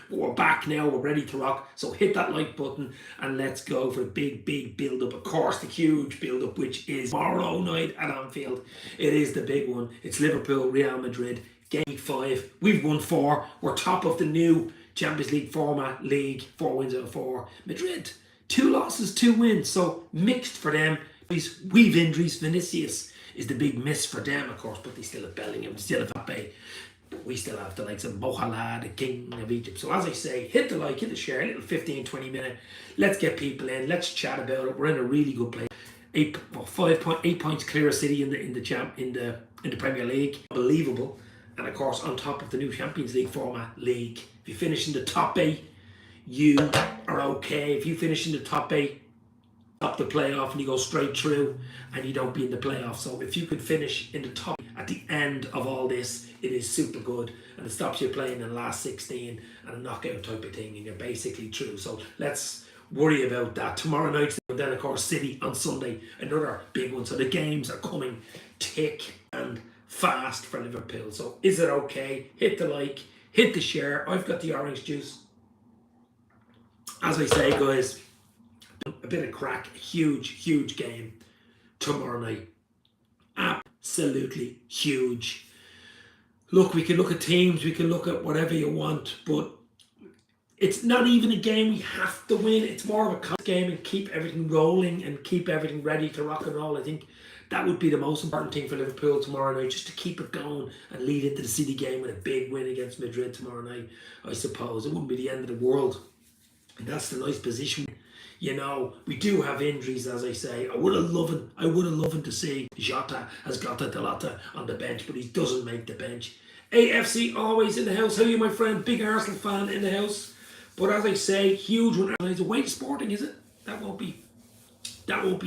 But we're back now, we're ready to rock. So hit that like button and let's go for a big build up. Of course, the huge build up, which is tomorrow night at Anfield. It is the big one. It's Liverpool, Real Madrid, game week 5. We've won 4. We're top of the new Champions League format league. 4 wins out of 4. Madrid, 2 losses, 2 wins. So mixed for them. We've injuries. Vinicius is the big miss for them, of course, but they still have Bellingham, they still have Mbappe. We still have the likes of Mohamed, the king of Egypt. So as I say, hit the like, hit the share, a little 15-20 minute. Let's get people in. Let's chat about it. We're in a really good place. 8 points clear of City in the Premier League. Unbelievable. And of course, on top of the new Champions League format league. If you finish in the top 8, you are okay. If you finish in the top 8, top the playoff and you go straight through and you don't be in the playoff. So if you could finish in the top at the end of all this, it is super good and it stops you playing in the last 16 and a knockout type of thing and you're basically through. So let's worry about that. Tomorrow night, and then of course City on Sunday, another big one. So the games are coming thick and fast for Liverpool. So is it okay? Hit the like, hit the share. I've got the orange juice. As I say, guys, a bit of crack, a huge game tomorrow night. Absolutely huge. Look, we can look at teams, we can look at whatever you want, but it's not even a game we have to win. It's more of a game and keep everything rolling and keep everything ready to rock and roll. I think that would be the most important thing for Liverpool tomorrow night, just to keep it going and lead into the City game with a big win against Madrid tomorrow night, I suppose. It wouldn't be the end of the world. And that's the nice position. You know, we do have injuries, as I say. I would have loved to see Jota has got a Delata on the bench, but he doesn't make the bench. AFC always in the house. How are you, my friend? Big Arsenal fan in the house. But as I say, huge one. It's away to Sporting, is it? That won't be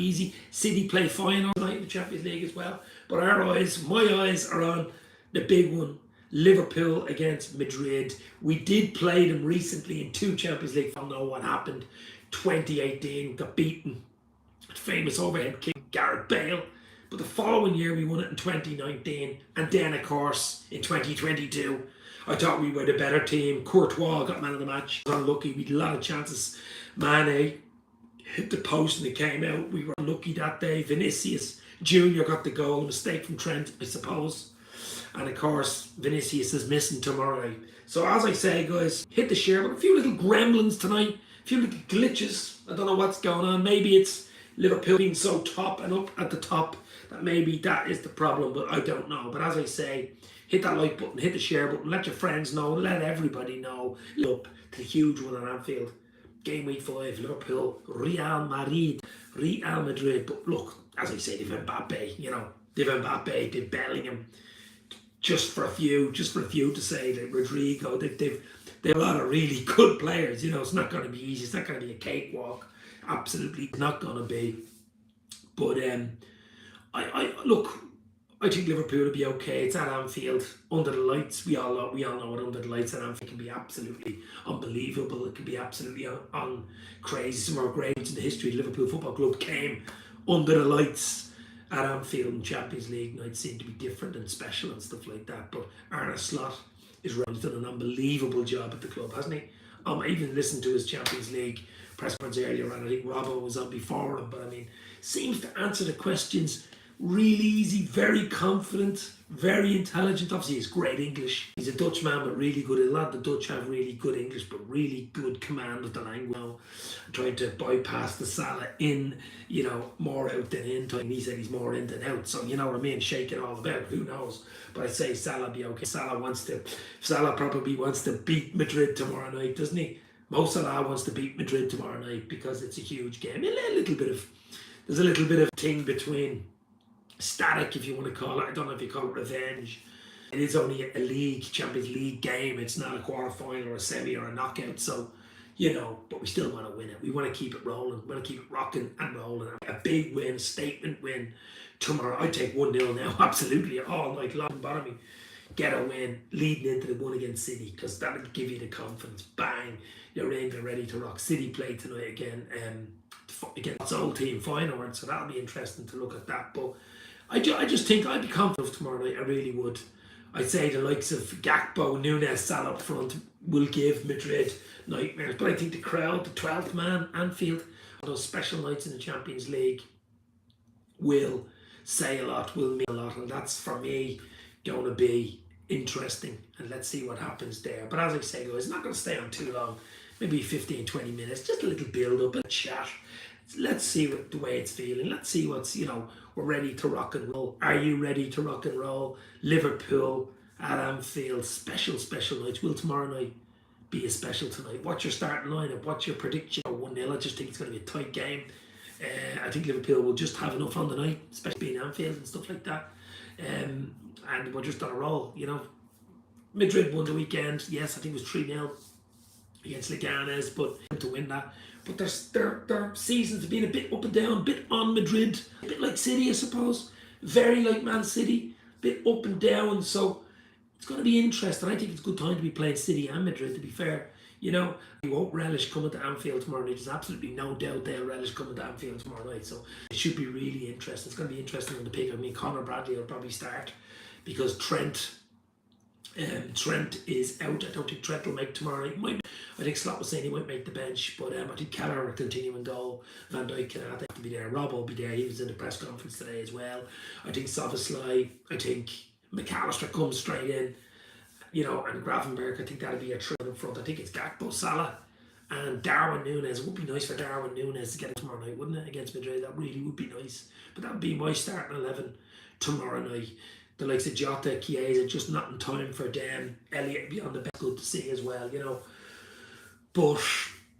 easy. City play final tonight in the Champions League as well. But my eyes are on the big one. Liverpool against Madrid. We did play them recently in 2 Champions League. I don't know what happened. 2018 got beaten. Famous overhead kick, Gareth Bale. But the following year we won it in 2019. And then of course in 2022 I thought we were the better team. Courtois got man of the match. Unlucky, we had a lot of chances. Mane hit the post and it came out. We were unlucky that day. Vinicius Jr. got the goal. A mistake from Trent, I suppose. And of course Vinicius is missing tomorrow night. So as I say, guys, hit the share. But a few little gremlins tonight. A few little glitches. I don't know what's going on. Maybe it's Liverpool being so top and up at the top that maybe that is the problem, but I don't know. But as I say, hit that like button, hit the share button, let your friends know, let everybody know. Look to the huge one at Anfield. Game week 5, Liverpool, Real Madrid. But look, as I say, they've Mbappe, you know, they've Mbappe, they've Bellingham. Just for a few to say that Rodrigo, they've a lot of really good players. You know, it's not going to be easy. It's not going to be a cakewalk. Absolutely not going to be. But I think Liverpool will be okay. It's at Anfield, under the lights. We all know what under the lights at Anfield can be absolutely unbelievable. It can be absolutely on crazy. Some of our greats in the history of the Liverpool Football Club came under the lights at Anfield and Champions League night. Seem to be different and special and stuff like that. But Arne Slot is right. He's done an unbelievable job at the club, hasn't he? I even listened to his Champions League press conference earlier, and I think Robbo was on before him. But I mean, seems to answer the questions really easy, very confident, very intelligent. Obviously, he's great English. He's a Dutch man, but really good. A lot of the Dutch have really good English, but really good command of the language. You know, trying to bypass the Salah in, you know, more out than in time. He said he's more in than out. So, you know what I mean? Shake it all about. Who knows? But I'd say Salah be okay. Salah probably wants to beat Madrid tomorrow night, doesn't he? Mo Salah wants to beat Madrid tomorrow night because it's a huge game. There's a little bit of thing between static, if you want to call it. I don't know if you call it revenge. It is only a Champions League game. It's not a quarter-final or a semi or a knockout. So, you know, but we still want to win it. We want to keep it rolling. We want to keep it rocking and rolling. A big win, statement win tomorrow. I'd take 1-0 now, absolutely, all night long. Bother me. Get a win leading into the one against City, because that would give you the confidence. Bang, you're in, you're ready to rock. City play tonight again against its old team final, so that'll be interesting to look at that. But I just think I'd be confident tomorrow night. I really would. I'd say the likes of Gakpo, Nunes, Salah up front will give Madrid nightmares. But I think the crowd, the 12th man, Anfield, those special nights in the Champions League will say a lot, will mean a lot. And that's, for me, going to be interesting. And let's see what happens there. But as I say, guys, it's not going to stay on too long. Maybe 15, 20 minutes. Just a little build-up, a chat. Let's see the way it's feeling. Let's see what's, we're ready to rock and roll. Are you ready to rock and roll? Liverpool at Anfield. Special nights. Will tomorrow night be a special tonight? What's your starting lineup? What's your prediction? 1-0. I just think it's going to be a tight game. I think Liverpool will just have enough on the night, especially being Anfield and stuff like that. And we're just on a roll, Madrid won the weekend. Yes, I think it was 3-0 against Leganes, but to win that. But their seasons have been a bit up and down, a bit on Madrid, a bit like City, I suppose. Very like Man City, a bit up and down. So it's going to be interesting. I think it's a good time to be playing City and Madrid, to be fair. You won't relish coming to Anfield tomorrow night. There's absolutely no doubt they'll relish coming to Anfield tomorrow night. So it should be really interesting. It's going to be interesting on the pick. I mean, Conor Bradley will probably start because Trent is out. I don't think Trent will make tomorrow night. I think Slot was saying he might make the bench, but I think Keller will continue and go. Van Dijk cannot have to be there. Rob will be there. He was in the press conference today as well. I think Szoboszlai. I think McAllister comes straight in. And Gravenberg, I think that'll be a trick in front. I think it's Gakpo, Salah, and Darwin Núñez. It would be nice for Darwin Núñez to get it tomorrow night, wouldn't it, against Madrid? That really would be nice. But that would be my starting 11 tomorrow night. The likes of Jota, Chiesa, just not in time for them. Elliott beyond the best, good to see as well, But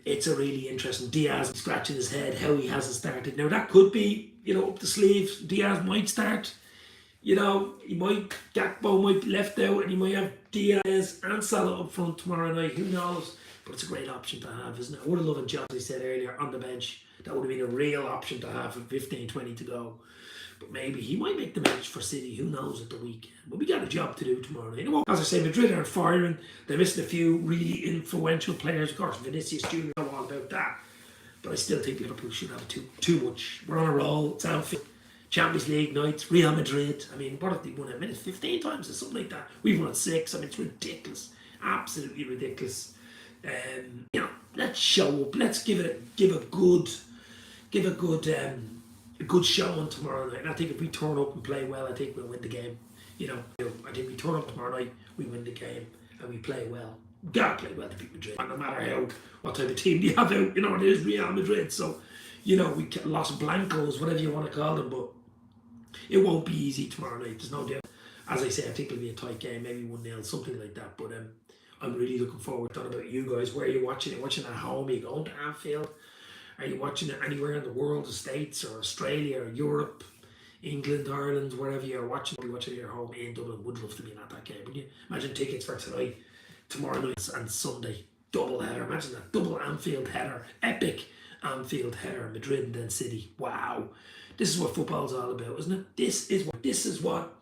it's a really interesting. Diaz scratching his head, how he hasn't started. Now that could be, up the sleeves. Diaz might start. Gakpo might be left out, and he might have Diaz and Salah up front tomorrow night. Who knows? But it's a great option to have, isn't it? I would have loved Jota, as I said earlier, on the bench. That would have been a real option to have with 15, 20 to go. But maybe he might make the match for City. Who knows at the weekend? But we got a job to do tomorrow night. As I say, Madrid aren't firing. They're missing a few really influential players. Of course, Vinicius Jr. know all about that. But I still think Liverpool should have too much. We're on a roll. It's Anfield. Champions League nights, Real Madrid. I mean, what have they won it? 15 times or something like that. We've won 6. I mean, it's ridiculous. Absolutely ridiculous. Let's show up. Let's give a good show on tomorrow night. And I think if we turn up and play well, I think we'll win the game. I think we turn up tomorrow night, we win the game, and we play well. We gotta play well to beat Madrid. And no matter what type of team they have out, it is Real Madrid. So, we get Los Blancos, whatever you want to call them, but it won't be easy tomorrow night. There's no doubt. As I say, I think it'll be a tight game, maybe 1-0, something like that. But I'm really looking forward. I don't know about you guys. Where are you watching it? Watching at home? Are you going to Anfield? Are you watching it anywhere in the world, the States or Australia or Europe, England, Ireland, wherever you're watching? You're watching at your home in Dublin. Would love to be at that game. Would you imagine tickets for tonight, tomorrow night, and Sunday? Double header. Imagine that. Double Anfield header. Epic Anfield header. Madrid and then City. Wow. This is what football's all about, isn't it? This is what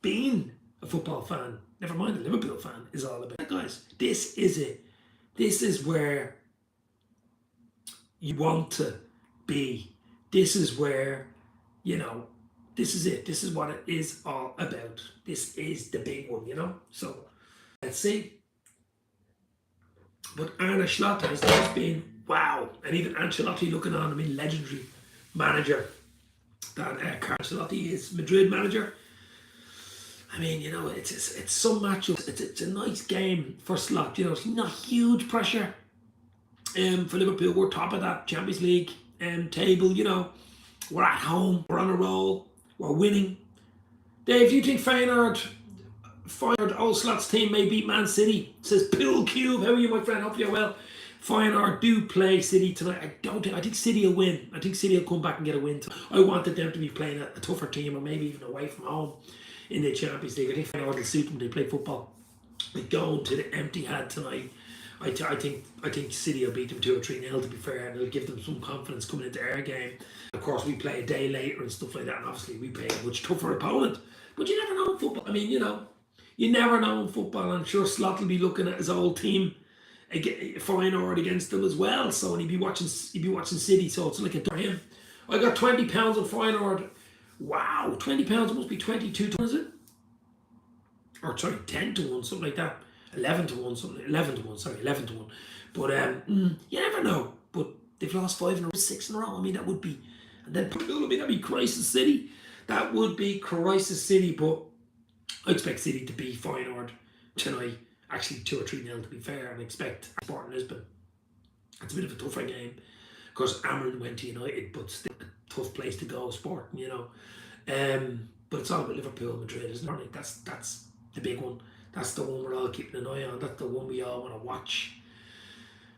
being a football fan, never mind a Liverpool fan, is all about. Guys, this is it. This is where you want to be. This is where, this is it. This is what it is all about. This is the big one, So, let's see. But Arne Slot has just been, wow. And even Ancelotti looking on, legendary manager. That Ancelotti is Madrid manager. It's some matchups. It's a nice game for Slot. It's not huge pressure. For Liverpool, we're top of that Champions League table. We're at home. We're on a roll. We're winning. Dave, do you think Feyenoord, old Slot's team may beat Man City? Says Pool Cube. How are you, my friend? Hope you're well. Feyenoord do play City tonight. I think City will win. I think City will come back and get a win. I wanted them to be playing a tougher team, or maybe even away from home in the Champions League. I think Feyenoord will suit them. They play football. They're going to the empty head tonight. I think City will beat them 2 or 3-0, to be fair, and it'll give them some confidence coming into our game. Of course, we play a day later and stuff like that, and obviously we play a much tougher opponent. But you never know in football. You never know in football. I'm sure Slot will be looking at his old team, Feyenoord against them as well. So and he'd be watching City. So it's like a for him. I got £20 on Feyenoord. Wow, £20 must be 22, is it? or sorry, 10-1, something like that. 11-1, something. 11-1, sorry, 11-1. But you never know. But they've lost 5 in a row, 6 in a row. I mean, that would be, and then that'd be Crisis City. That would be Crisis City. But I expect City to be Feyenoord tonight. Actually, 2 or 3-0 to be fair. And I expect Sporting Lisbon. It's a bit of a tougher game. Of course, Amron went to United, but still a tough place to go, Sporting, you know. But it's all about Liverpool, Madrid, isn't it? That's the big one. That's the one we're all keeping an eye on. That's the one we all want to watch.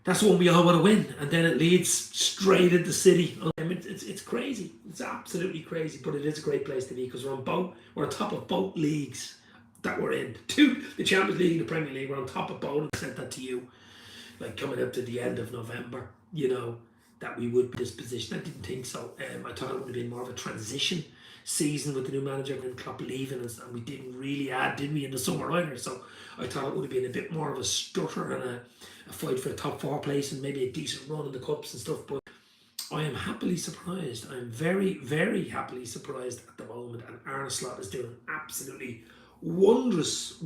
That's the one we all want to win. And then it leads straight into City. It's crazy. It's absolutely crazy. But it is a great place to be because we're on top of both leagues that we're in. The Champions League and the Premier League. We're on top of both. I sent that to you. Like coming up to the end of November, you know, that we would be in this position. I didn't think so. I thought it would have been more of a transition season with the new manager and Klopp leaving, and we didn't really add, did we, in the summer either? So I thought it would have been a bit more of a stutter and a fight for a top 4 place and maybe a decent run in the cups and stuff. But I am happily surprised. I'm very, very happily surprised at the moment, and Arne Slot is doing an absolutely wondrous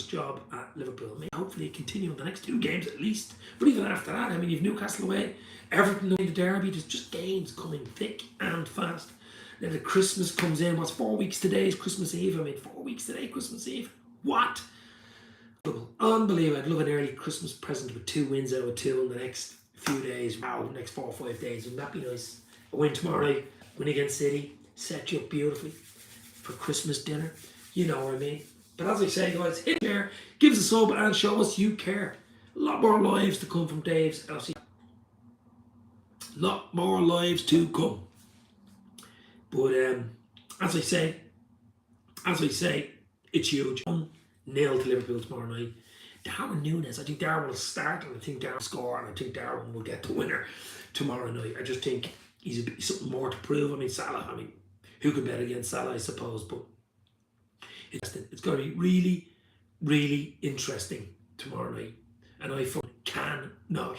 job at Liverpool. May hopefully continue in the next 2 games at least. But even after that, I mean, you've Newcastle away, Everton away, the derby. There's just games coming thick and fast. Then the Christmas comes in. What's 4 weeks today is Christmas Eve. I mean, 4 weeks today, Christmas Eve. What? Unbelievable. I'd love an early Christmas present with 2 wins out of 2 in the next few days. Wow, next 4 or 5 days. Wouldn't that be nice? A win tomorrow night, win against City, set you up beautifully for Christmas dinner. You know what I mean? But as I say, guys, hit there, give us a sub and show us you care. A lot more lives to come from Dave's LC. Lot more lives to come. But as I say, it's huge. 1-0 to Liverpool tomorrow night. Darwin Núñez, I think Darwin will start, and I think Darwin will score, and I think Darwin will get the winner tomorrow night. I just think he's something more to prove. I mean, Salah, who can bet against Salah, I suppose, but it's going to be really, really interesting tomorrow night. And I cannot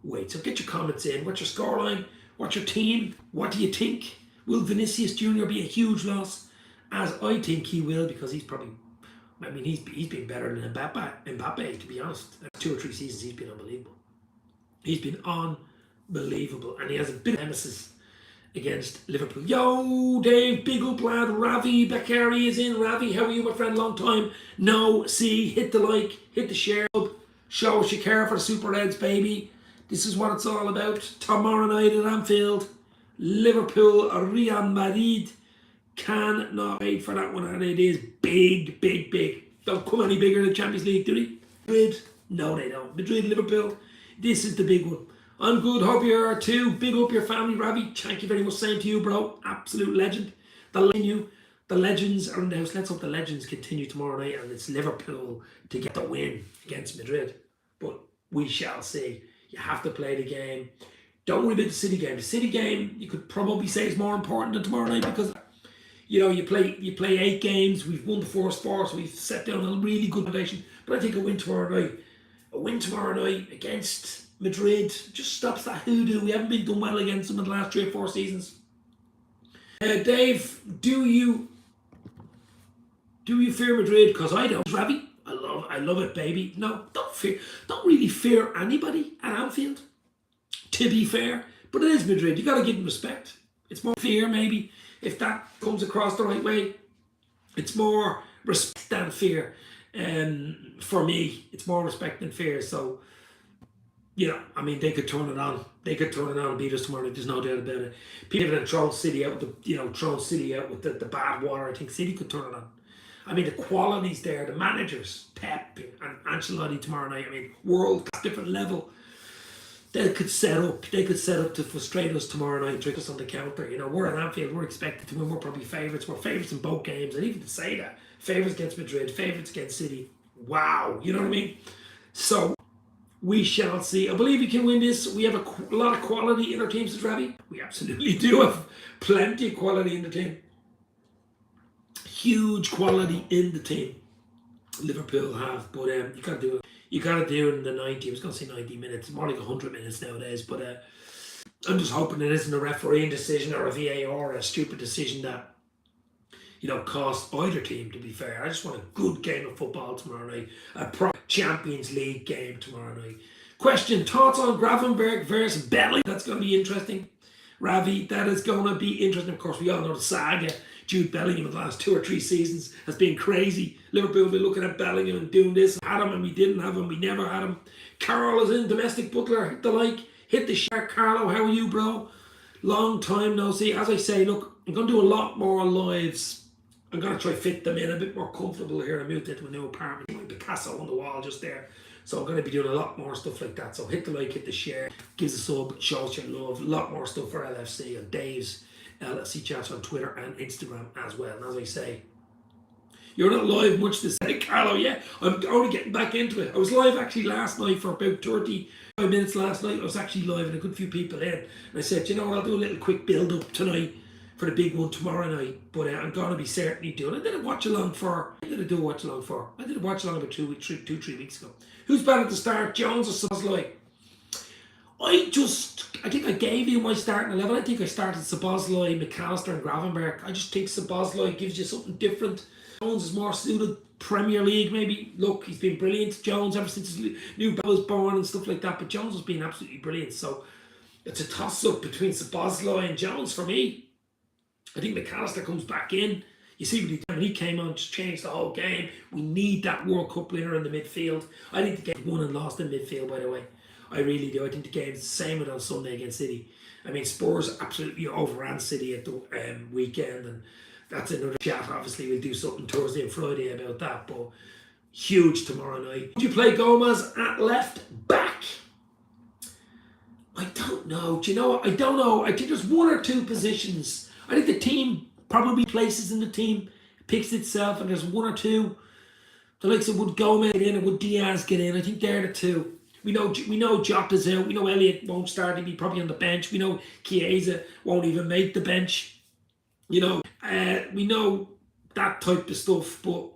wait. So get your comments in. What's your scoreline? What's your team? What do you think? Will Vinicius Jr. be a huge loss? As I think he will, because he's probably, I mean, he's been better than Mbappe, to be honest. 2 or 3 seasons, he's been unbelievable. He's been unbelievable. And he has a bit of nemesis against Liverpool. Yo, Dave, big up lad. Ravi Beccari is in. Ravi, how are you, my friend? Long time no see. Hit the like, hit the share. Show us you care for the Super Reds, baby. This is what it's all about. Tomorrow night at Anfield, Liverpool, Real Madrid. Cannot wait for that one, and it is big, big, big. Don't come any bigger than Champions League, do they? Madrid? No, they don't. Madrid, Liverpool. This is the big one. I'm good. Hope you are too. Big up your family, Ravi. Thank you very much. Same to you, bro. Absolute legend. The legends are in the house. Let's hope the legends continue tomorrow night, and it's Liverpool to get the win against Madrid. But we shall see. You have to play the game. Don't worry about the City game. The City game, you could probably say, is more important than tomorrow night because, you know, you play 8 games. We've won the first 4, so we've set down a really good foundation. But I think a win tomorrow night against Madrid just stops that hoodoo. We haven't been done well against them in the last 3 or 4 seasons. Dave, do you fear Madrid? Because I don't. Ravi, I love it, baby. No, don't really fear anybody at Anfield, to be fair. But it is Madrid. You got to give them respect. It's more fear, maybe, if that comes across the right way. It's more respect than fear. For me, it's more respect than fear. So, you know, I mean, they could turn it on. They could turn it on and beat us tomorrow. There's no doubt about it. People that throw City out with the bad water. I think City could turn it on. I mean, the quality's there. The managers, Pep and Ancelotti tomorrow night. I mean, world class, different level. They could set up to frustrate us tomorrow night, trick us on the counter. You know, we're at Anfield. We're expected to win. We're probably favourites. We're favourites in both games. And even to say that, favourites against Madrid, favourites against City. Wow, you know what I mean? So we shall see. I believe we can win this. We have a lot of quality in our team, says Ravi. We absolutely do have plenty of quality in the team. Huge quality in the team. Liverpool have, but you gotta do it. You gotta do it in the 90. I was gonna say 90 minutes, more like 100 minutes nowadays. But I'm just hoping it isn't a refereeing decision or a VAR or a stupid decision that cost either team, to be fair. I just want a good game of football tomorrow night. A proper Champions League game tomorrow night. Question, thoughts on Gravenberch versus Bellingham? That's going to be interesting. Ravi, that is going to be interesting. Of course, we all know the saga Jude Bellingham in the last 2 or 3 seasons has been crazy. Liverpool will be looking at Bellingham and doing this. Had him and we didn't have him. We never had him. Carl is in, domestic butler. Hit the like. Hit the share. Carlo, how are you, bro? Long time no see. As I say, look, I'm going to do a lot more lives. I'm going to try fit them in a bit more comfortable here. I moved into a new apartment. My Picasso on the wall just there. So I'm going to be doing a lot more stuff like that. So hit the like, hit the share, gives a sub, shows your love. A lot more stuff for LFC and Dave's LFC chats on Twitter and Instagram as well. And as I say, you're not live much this day, Carlo. Yeah, I'm only getting back into it. I was live actually last night for about 35 minutes last night. I was actually live and a good few people in. And I said, you know what, I'll do a little quick build up tonight for the big one tomorrow night. But I'm going to be certainly doing it. I did a watch along for, I did a watch along about 3 weeks ago. Who's better to start, Jones or Szoboszlai? I think I gave you my starting 11. I think I started Szoboszlai, McAllister and Gravenberch. I just think Szoboszlai gives you something different. Jones is more suited Premier League maybe. Look, he's been brilliant, Jones, ever since his new baby was born and stuff like that. But Jones has been absolutely brilliant. So it's a toss-up between Szoboszlai and Jones for me. I think McAllister comes back in. You see what he did when he came on, just changed the whole game. We need that World Cup winner in the midfield. I think the game won and lost in midfield, by the way. I really do. I think the game's the same with on Sunday against City. I mean, Spurs absolutely overran City at the weekend, and that's another chat. Obviously, we'll do something Thursday and Friday about that, but huge tomorrow night. Would you play Gomez at left back? I don't know. Do you know what? I don't know. I think there's 1 or 2 positions. I think the team probably places in the team picks itself, and there's 1 or 2. The likes of would Gomez get in and would Diaz get in? I think they're the 2. We know Jota's out. We know Elliott won't start. He'll be probably on the bench. We know Chiesa won't even make the bench. We know that type of stuff. But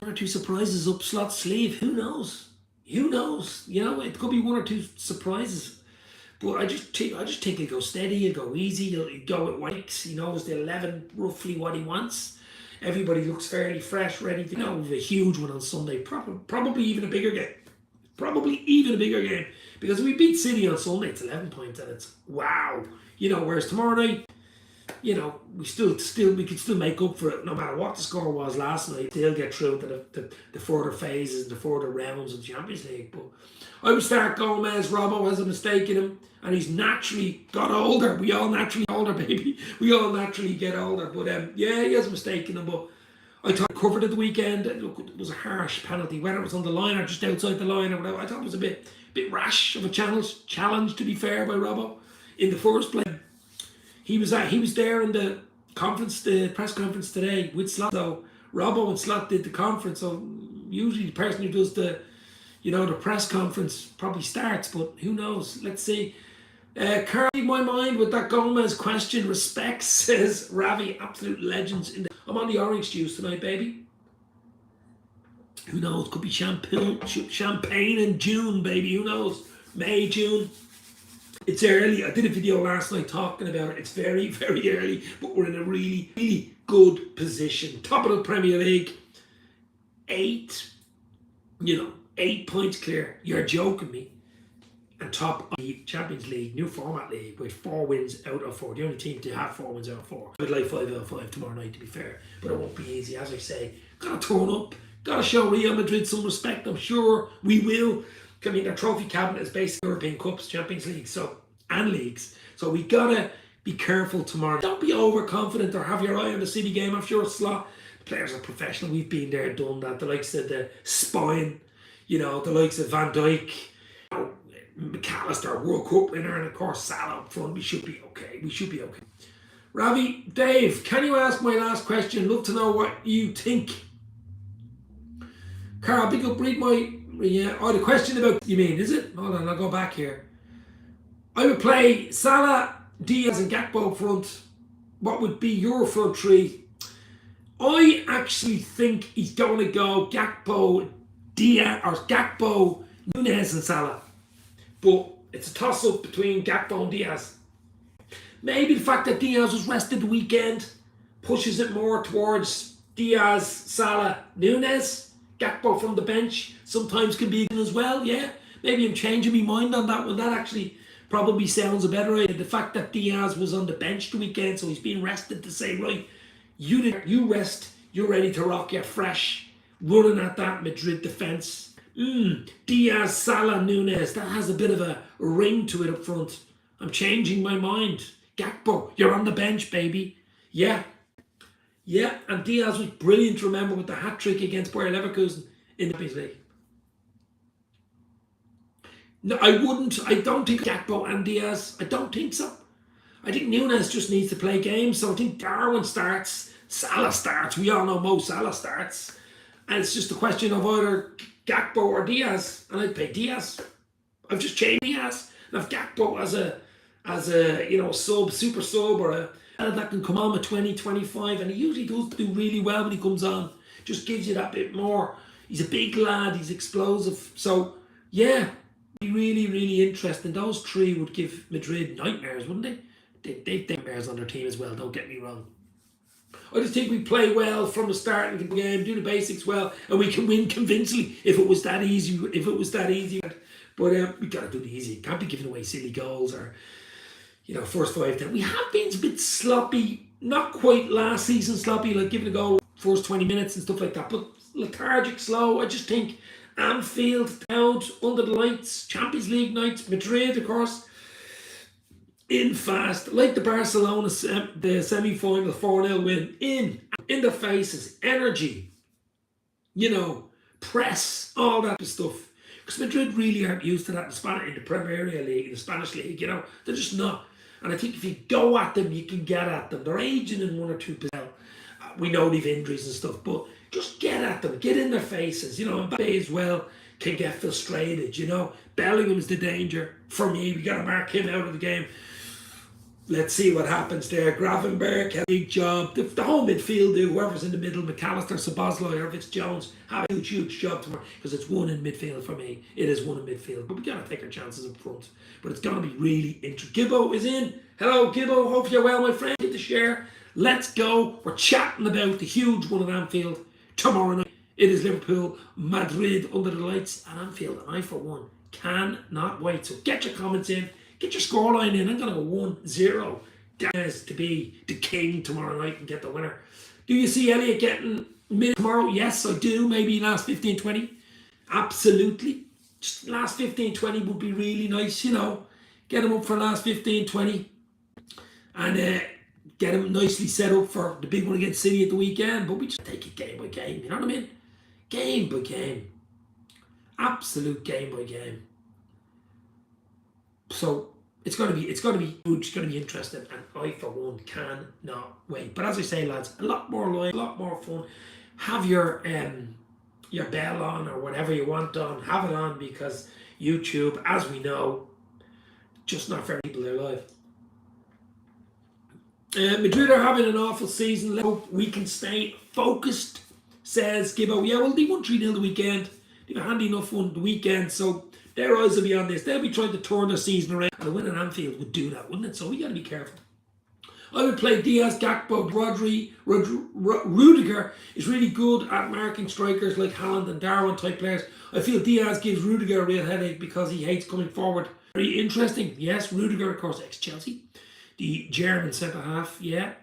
1 or 2 surprises up slot sleeve. Who knows? It could be 1 or 2 surprises. But I just think he'll go steady. He'll go easy. He'll go with Wikes. He knows the 11 roughly what he wants. Everybody looks fairly fresh, ready to go. A huge one on Sunday. Probably even a bigger game. Because if we beat City on Sunday, it's 11 points and it's wow. Whereas tomorrow night, we could still make up for it no matter what the score was last night. They'll get through to the further phases, the further rounds of the Champions League. But I would start Gomez. Robbo has a mistake in him, and he's naturally got older. We all naturally older, baby. We all naturally get older. But he has a mistake in him. But I thought he covered at the weekend. Look, it was a harsh penalty, whether it was on the line or just outside the line or whatever. I thought it was a bit rash of a challenge, to be fair, by Robbo in the first place. He was there in the press conference today with Slot. So Robbo and Slot did the conference. So usually the person who does the press conference probably starts, but who knows? Let's see. Carl, my mind with that Gomez question. Respect, says Ravi. Absolute legends. I'm on the orange juice tonight, baby. Who knows? Could be champagne in June, baby. Who knows? May, June. It's early. I did a video last night talking about it. It's very, very early, but we're in a really, really good position. Top of the Premier League. 8 points clear. You're joking me. And top of the Champions League, new format league, with 4 wins out of 4. The only team to have 4 wins out of 4. I would like 5 out of 5 tomorrow night, to be fair. But it won't be easy, as I say. Gotta turn up. Gotta show Real Madrid some respect. I'm sure we will. I mean, their trophy cabinet is basically European Cups, Champions League, and leagues. So we gotta be careful tomorrow. Don't be overconfident or have your eye on the City game. I'm sure Slot, the players are professional. We've been there, done that. The likes of the Spine, the likes of Van Dijk, McAllister, World Cup winner, and of course Salah up front. We should be okay. Ravi, Dave, can you ask my last question? Love to know what you think. Carl, big up, read the question about, you mean, is it? Hold on, I'll go back here. I would play Salah, Diaz and Gakpo up front. What would be your front 3? I actually think he's going to go Gakpo, Diaz, or Gakpo, Nunez and Salah. But it's a toss-up between Gakpo and Diaz. Maybe the fact that Diaz was rested the weekend pushes it more towards Diaz, Salah, Nunes. Gakpo from the bench sometimes can be as well, yeah. Maybe I'm changing my mind on that one. That actually probably sounds a better idea. The fact that Diaz was on the bench the weekend, so he's being rested to say, right, you rest, you're ready to rock, you're fresh, running at that Madrid defence. Diaz, Salah, Nunes, that has a bit of a ring to it up front. I'm changing my mind. Gakpo, you're on the bench, baby. Yeah, and Diaz was brilliant, remember, with the hat-trick against Bayer Leverkusen in the Champions League. No, I don't think Gakpo and Diaz, I don't think so. I think Nunes just needs to play games, so I think Darwin starts, Salah starts, we all know Mo Salah starts, and it's just a question of either Gakpo or Diaz, and I'd play Diaz. I've just changed Diaz, and I've Gakpo as a sub, super sub, or a that can come on with 20, 25, and he usually does do really well when he comes on. Just gives you that bit more. He's a big lad, he's explosive. So, yeah, be really, really interesting. Those three would give Madrid nightmares, wouldn't they? They've nightmares on their team as well, don't get me wrong. I just think we play well from the start of the game, do the basics well, and we can win convincingly if it was that easy. But we got to do the easy. Can't be giving away silly goals or first 5-10. We have been a bit sloppy, not quite last season sloppy, like giving a goal first 20 minutes and stuff like that, but lethargic, slow. I just think Anfield, out under the lights, Champions League nights, Madrid, of course, in fast, like the Barcelona, the semi-final 4-0 win, in their faces, energy, press, all that stuff. Because Madrid really aren't used to that in the Premier League, in the Spanish League, they're just not. And I think if you go at them, you can get at them. They're aging in 1 or 2%. We know they've injuries and stuff, but just get at them, get in their faces. Mbappe as well can get frustrated. Bellingham's the danger for me. We got to mark him out of the game. Let's see what happens there. Gravenberg had a big job. The whole midfield, whoever's in the middle, McAllister, Szoboszlai, or if it's Jones, have a huge job tomorrow because it's one in midfield for me. It is one in midfield, but we got to take our chances up front. But it's going to be really interesting. Gibbo is in. Hello, Gibbo. Hope you're well, my friend. Hit the share. Let's go. We're chatting about the huge one at Anfield tomorrow night. It is Liverpool, Madrid under the lights at Anfield. And I, for one, cannot wait. So get your comments in. Get your scoreline in. I'm going to go 1-0. Diaz to be the king tomorrow night and get the winner. Do you see Elliot getting minutes tomorrow? Yes, I do. Maybe last 15-20. Absolutely. Just last 15-20 would be really nice, Get him up for last 15-20. And get him nicely set up for the big one against City at the weekend. But we just take it game by game. You know what I mean? Game by game. Absolute game by game. So it's going to be huge, it's going to be interesting, and I for one cannot wait. But as I say, lads, a lot more live, a lot more fun. Have your bell on or whatever you want on, have it on, because YouTube, as we know, just not for people that are live. Madrid are having an awful season. Let's hope we can stay focused, says Gibbo. Yeah, well, they won 3-0 the weekend. They were handy enough one the weekend, so their eyes will be on this. They'll be trying to turn their season around. And a win at Anfield would do that, wouldn't it? So we got to be careful. I would play Diaz, Gakpo, Rodri. Rudiger is really good at marking strikers like Haaland and Darwin type players. I feel Diaz gives Rudiger a real headache because he hates coming forward. Very interesting. Yes, Rudiger, of course, ex-Chelsea. The German centre-half. Yeah.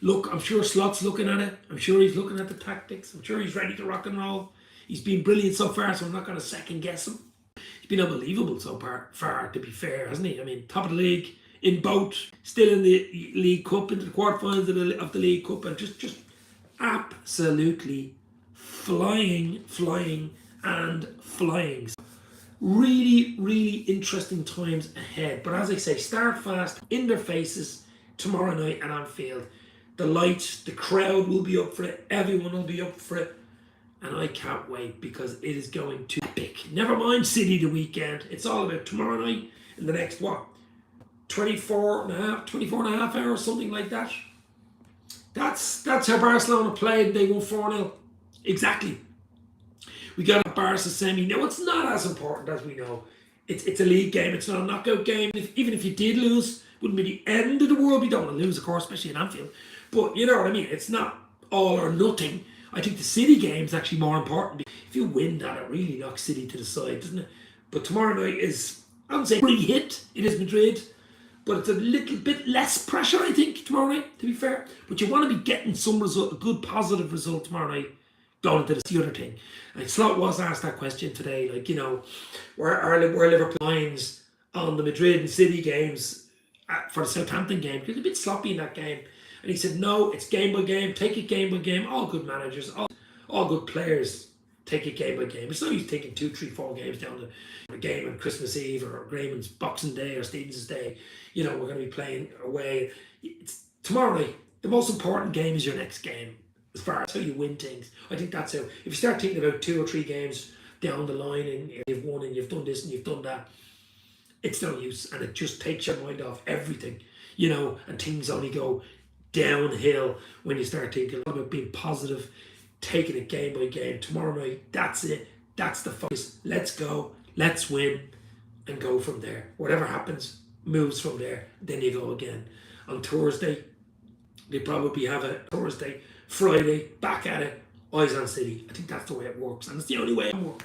Look, I'm sure Slot's looking at it. I'm sure he's looking at the tactics. I'm sure he's ready to rock and roll. He's been brilliant so far, so I'm not going to second guess him. He's been unbelievable so far, to be fair, hasn't he? I mean, top of the league in both, still in the League Cup, into the quarterfinals of the League Cup, and just absolutely flying. Really, really interesting times ahead. But as I say, start fast, in their faces, tomorrow night at Anfield. The lights, the crowd will be up for it, everyone will be up for it. And I can't wait because it is going to be epic. Never mind City the weekend. It's all about tomorrow night and the next, 24 and a half hours, something like that. That's how Barcelona played. They won 4-0. Exactly. We got a Barca semi. Now, it's not as important as we know. it's a league game. It's not a knockout game. Even if you did lose, wouldn't be the end of the world. We don't want to lose, of course, especially in Anfield. But you know what I mean. It's not all or nothing. I think the City game is actually more important. If you win that, it really knocks City to the side, doesn't it? But tomorrow night is, I wouldn't say pretty hit. It is Madrid, but it's a little bit less pressure, I think, tomorrow night, to be fair. But you want to be getting some result, a good positive result tomorrow night, going into the other thing. And Slot was asked that question today, like, you know, where Liverpool lines on the Madrid and City games for the Southampton game, because it's a bit sloppy in that game. And he said, no, it's game by game, take it game by game. All good managers, all good players take it game by game. It's not you taking 2, 3, 4 games down to a game on Christmas Eve or Grayman's Boxing Day or Stevenson's Day. You know, we're going to be playing away. It's tomorrow night. The most important game is your next game, as far as how you win things. I think that's how. If you start thinking about 2 or 3 games down the line and you've won and you've done this and you've done that, it's no use, and it just takes your mind off everything, you know, and things only go downhill when you start thinking about being positive, taking it game by game. Tomorrow night, that's it. That's the focus. Let's go. Let's win and go from there. Whatever happens, moves from there. Then you go again. On Thursday, they probably have a Thursday, Friday, back at it, eyes on City. I think that's the way it works, and it's the only way it works.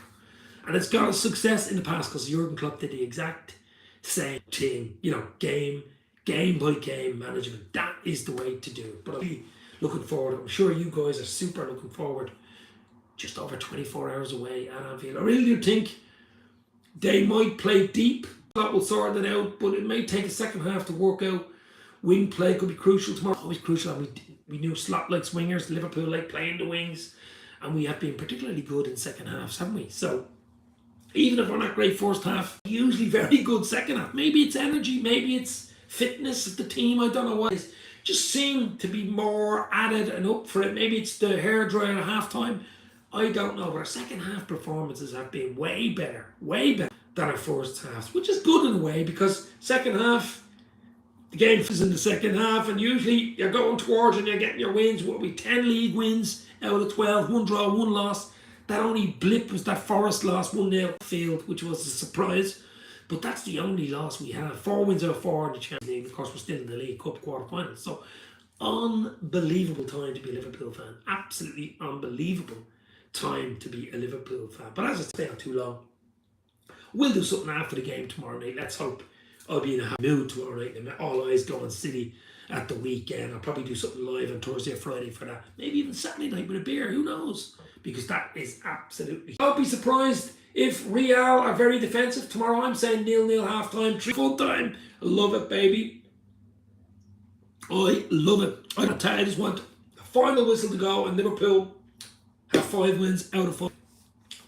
And it's got a success in the past because Jurgen Klopp did the exact same thing. You know, game by game management. That is the way to do it. But I'm really looking forward. I'm sure you guys are super looking forward. Just over 24 hours away at Anfield. I really do think they might play deep. That will sort it out, but it may take a second half to work out. Wing play could be crucial tomorrow. Always crucial. We knew Slot likes wingers. Liverpool like playing the wings, and we have been particularly good in second halves, haven't we? So even if we're not great first half, usually very good second half. Maybe it's energy, maybe it's fitness of the team. I don't know what it is. Just seem to be more added and up for it. Maybe it's the hairdryer at half time. I don't know, but our second half performances have been way better than our first halves, which is good in a way, because second half, the game is in the second half, and usually you're going towards and you're getting your wins. What we 10 league wins out of 12, 1 draw, 1 loss. That only blip was that Forest loss 1-0 field, which was a surprise. But that's the only loss we have. 4 wins out of 4 in the Champions League. Of course, we're still in the League Cup quarterfinals. So, unbelievable time to be a Liverpool fan. Absolutely unbelievable time to be a Liverpool fan. But as I say, not too long. We'll do something after the game tomorrow night. Let's hope I'll be in a happy mood tomorrow night. And all eyes go on City at the weekend. I'll probably do something live on Thursday or Friday for that. Maybe even Saturday night with a beer. Who knows? Because that is absolutely... I'll be surprised if Real are very defensive tomorrow. I'm saying 0-0 half-time, 3 full time. I love it, baby. I love it. I tell you, I just want a final whistle to go and Liverpool have 5 wins out of 5.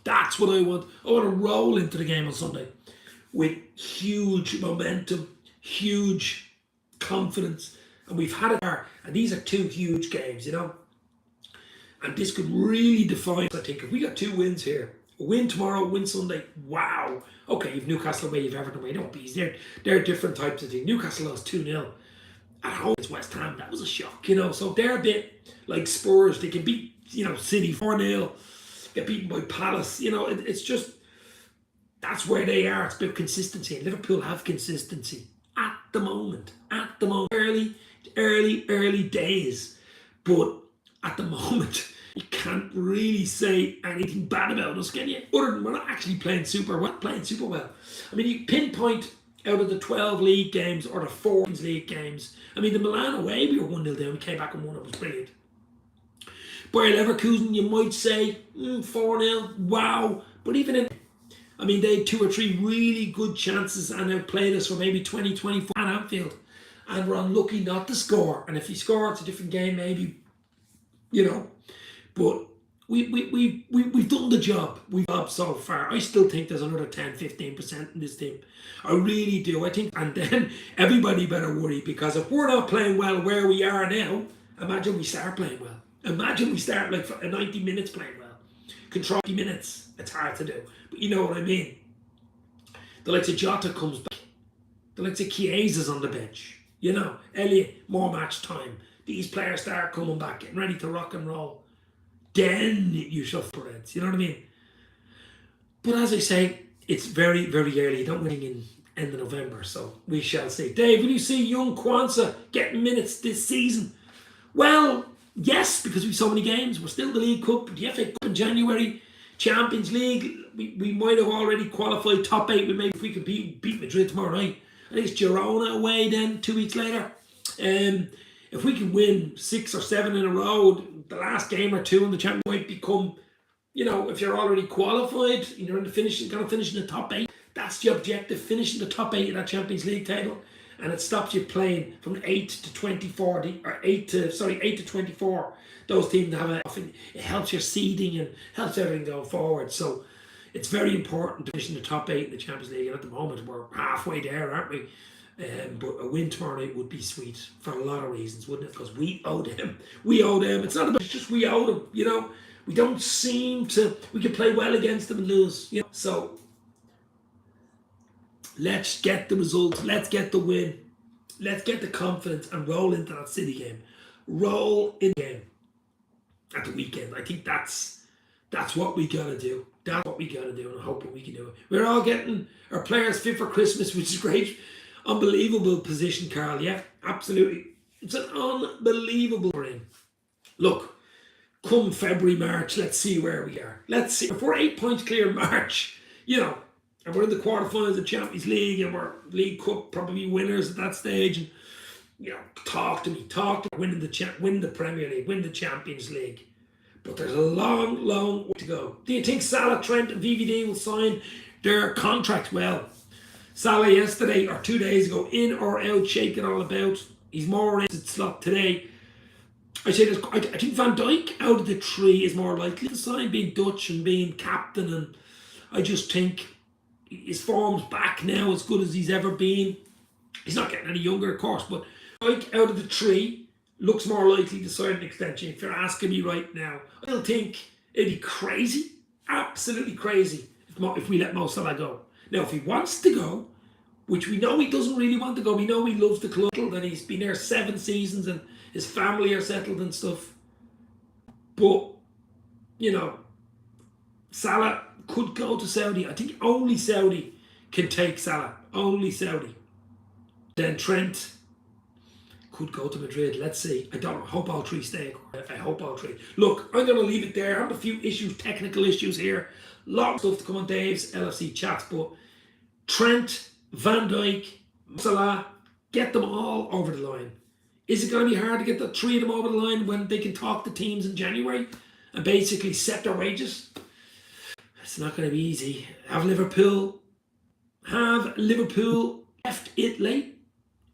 That's what I want. I want to roll into the game on Sunday with huge momentum, huge confidence. And we've had it there. And these are 2 huge games, you know. And this could really define, I think, if we got 2 wins here, a win tomorrow, win Sunday, wow. Okay, you've Newcastle away, you've Everton away, don't be easy. They're different types of things. Newcastle lost 2-0 at home against West Ham. That was a shock, you know. So they're a bit like Spurs. They can beat, you know, City 4-0, get beaten by Palace. You know, it's just, that's where they are. It's about consistency. And Liverpool have consistency at the moment. Early days. But at the moment, you can't really say anything bad about us, can you? Other than we're not actually playing super well. I mean, you pinpoint out of the 12 league games or the 4 league games. I mean, the Milan away, we were 1-0 down, we came back and won, it was brilliant. Bayer Leverkusen, you might say, 4-0, wow. But even in, I mean, they had 2 or 3 really good chances and outplayed us for maybe 20-24 at Anfield. And we're unlucky not to score. And if you score, it's a different game, maybe, you know. But we've done the job. We've done so far. I still think there's another 10-15% in this team. I really do. I think, and then everybody better worry, because if we're not playing well where we are now, imagine we start playing well. Imagine we start like for 90 minutes playing well. Control 90 minutes. It's hard to do. But you know what I mean. The likes of Jota comes back. The likes of Chiesa's on the bench. You know, Elliot, more match time. These players start coming back, getting ready to rock and roll. Then you shuffle Reds, you know what I mean? But as I say, it's very, very early. You don't win in end of November, so we shall see. Dave, will you see young Kwanzaa getting minutes this season? Well, yes, because we've so many games. We're still the League Cup, the FA Cup in January, Champions League. We might have already qualified top 8. Maybe if we could beat Madrid tomorrow night. I think it's Girona away then 2 weeks later. If we can win 6 or 7 in a row, the last game or 2 in the Champions might become, if you're already qualified, you're in the finishing, going to finish in the top 8. That's the objective, finishing the top 8 of that Champions League table. And it stops you playing from 8 to 24, or 8 to 24. Those teams have it helps your seeding and helps everything go forward. So it's very important to finish in the top 8 in the Champions League. And at the moment, we're halfway there, aren't we? But a win tomorrow night would be sweet for a lot of reasons, wouldn't it? Because we owe them. We owe them. It's not about, it's just we owe them, We don't seem to, we can play well against them and lose, So let's get the result. Let's get the win. Let's get the confidence and roll into that City game. Roll in the game at the weekend. I think that's what we got to do. That's what we got to do, and I hope we can do it. We're all getting our players fit for Christmas, which is great. Unbelievable position, Carl. Yeah, absolutely. It's an unbelievable win. Look, come February, March, let's see where we are. Let's see. If we're 8 points clear in March, and we're in the quarterfinals of Champions League, and we're League Cup probably winners at that stage, and talk to me, win the Premier League, win the Champions League. But there's a long, long way to go. Do you think Salah, Trent, and VVD will sign their contracts? Well, Salah yesterday or 2 days ago, in or out, shaking all about. He's more in the slot today. I think Van Dijk out of the 3 is more likely to sign, being Dutch and being captain, and I just think his form's back now as good as he's ever been. He's not getting any younger, of course, but Dijk out of the 3 looks more likely to sign an extension. If you're asking me right now, I don't think it'd be crazy, absolutely crazy, if we let Mo Salah go. Now, if he wants to go, which we know he doesn't really want to go, we know he loves the club, and he's been there 7 seasons, and his family are settled and stuff. But, Salah could go to Saudi. I think only Saudi can take Salah. Only Saudi. Then Trent could go to Madrid. Let's see. I don't know. I hope all 3 stay. I hope all 3. Look, I'm going to leave it there. I have a few issues, technical issues here. A lot of stuff to come on Dave's LFC chats. But Trent, Van Dijk, Salah, get them all over the line. Is it going to be hard to get the 3 of them over the line when they can talk to teams in January and basically set their wages? It's not going to be easy. Have Liverpool left it late?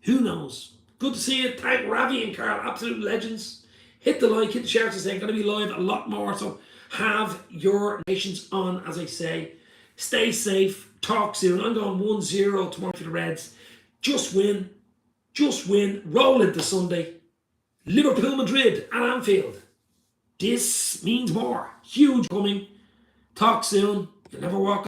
Who knows? Good to see you. Thank Ravi and Carl, absolute legends. Hit the like, hit the share. As I say, going to be live a lot more. So have your nations on, as I say. Stay safe. Talk soon. I'm going 1-0 tomorrow for the Reds. Just win. Roll into Sunday. Liverpool, Madrid at Anfield. This means more. Huge coming. Talk soon. You'll never walk